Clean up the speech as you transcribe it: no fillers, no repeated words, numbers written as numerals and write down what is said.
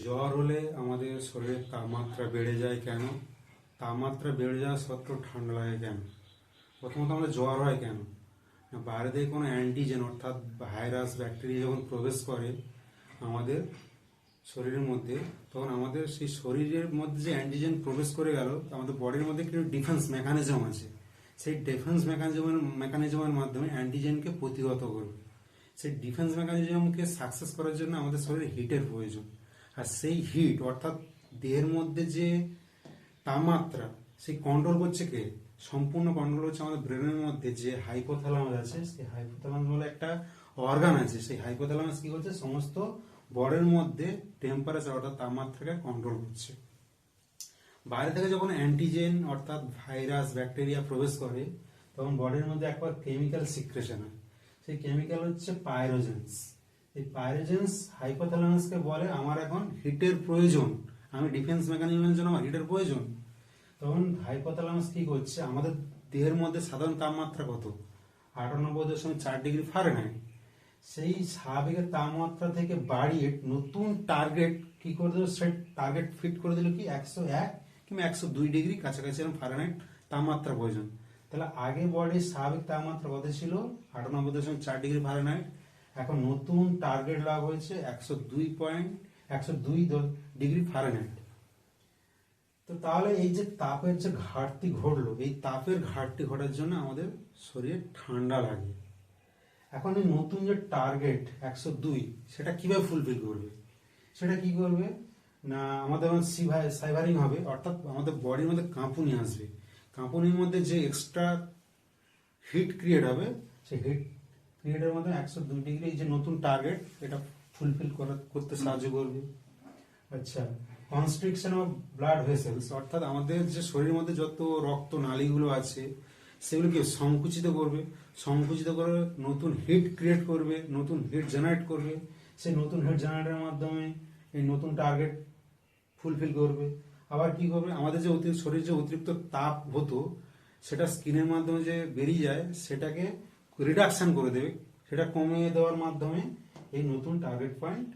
জ্বর হলে আমাদের শরীরের তাপমাত্রা বেড়ে যায় কেন? তাপমাত্রা বেড়ে যাওয়া সত্ত্বেও ঠান্ডা লাগে কেন? প্রথমত আমাদের জ্বর হয় কেন? না, বাইরে থেকে কোনো অ্যান্টিজেন অর্থাৎ ভাইরাস ব্যাকটেরিয়া যখন প্রবেশ করে আমাদের শরীরের মধ্যে, তখন আমাদের সেই শরীরের মধ্যে যে অ্যান্টিজেন প্রবেশ করে গেল, আমাদের বডির মধ্যে কিছু ডিফেন্স মেকানিজম আছে। সেই ডিফেন্স মেকানিজমের মাধ্যমে অ্যান্টিজেনকে প্রতিহত করবে। সেই ডিফেন্স মেকানিজমকে সাকসেস করার জন্য আমাদের শরীরে হিটের প্রয়োজন। আর সেই হিট অর্থাৎ দেহের মধ্যে যে তাপমাত্রা, সেই কন্ট্রোল করছে কে? সম্পূর্ণ কন্ট্রোল হচ্ছে আমাদের ব্রেনের মধ্যে যে হাইপোথ্যালামাস আছে। সেই হাইপোথ্যালামাস বলে একটা অর্গান আছে। সেই হাইপোথ্যালামাস কি করছে? সমস্ত বডির মধ্যে টেম্পারেচার অর্থাৎ তাপমাত্রাকে কন্ট্রোল করছে। বাইরে থেকে যখন অ্যান্টিজেন অর্থাৎ ভাইরাস ব্যাকটেরিয়া প্রবেশ করে, তখন বডির মধ্যে একবার কেমিক্যাল সিক্রেশন হয়। সেই কেমিক্যাল হচ্ছে পাইরোজেন্স। এই পাইরোজেন্স হাইপোথ্যালামাসকে বলে আমার এখন হিটের প্রয়োজন, আমি ডিফেন্স মেকানিজমের জন্য আমার হিটের প্রয়োজন। তখন হাইপোথ্যালামাস কি করছে? আমাদের দেহের মধ্যে সাধারণ তাপমাত্রা কত? 98.4 ডিগ্রি ফারেনহাইট। সেই স্বাভাবিকের তাপমাত্রা থেকে বাড়িয়ে নতুন টার্গেট কি করে দিল? সে টার্গেট ফিট করে দিল কি 101 কিংবা 102 ডিগ্রি কাছাকাছি এরকম ফারেনহাইট তাপমাত্রা প্রয়োজন। তাহলে আগে বডির স্বাভাবিক তাপমাত্রা কত ছিল? 98.4 ডিগ্রি ফারেনহাইট। এখন নতুন টার্গেট লাগা হয়েছে 102.102 ডিগ্রি ফারেনহাইট। তো তাহলে এই যে তাপের যে ঘাটতি ঘটলো, এই তাপের ঘাটতি ঘটার জন্য আমাদের শরীরে ঠান্ডা লাগে। এখন এই নতুন যে টার্গেট 102, সেটা কিভাবে ফুলফিল করবে? সেটা কি করবে না, আমাদের সাইভারিং হবে, অর্থাৎ আমাদের বডির মধ্যে কাঁপুনি আসবে। কাঁপুনির মধ্যে যে এক্সট্রা হিট ক্রিয়েট হবে, সেই হিট ক্রিয়েটের মধ্যে 102 ডিগ্রি যে নতুন টার্গেট, এটা ফুলফিল করতে সাহায্য করবে। আচ্ছা, কনস্ট্রিকশন অফ ব্লাড ভেসেলস অর্থাৎ আমাদের যে শরীরের মধ্যে যত রক্ত নালীগুলো আছে সেগুলোকে সংকুচিত করবে। সংকুচিত করে নতুন হিট ক্রিয়েট করবে, নতুন হিট জেনারেট করবে। সেই নতুন হিট জেনারেটের মাধ্যমে এই নতুন টার্গেট ফুলফিল করবে। আবার কি করবে? আমাদের যে শরীর যে অতিরিক্ত তাপ হতো, সেটা স্কিনের মাধ্যমে যে বেরিয়ে যায়, সেটাকে রিডাকশন করে দেবে। সেটা কমিয়ে দেওয়ার মাধ্যমে এই নতুন টার্গেট পয়েন্ট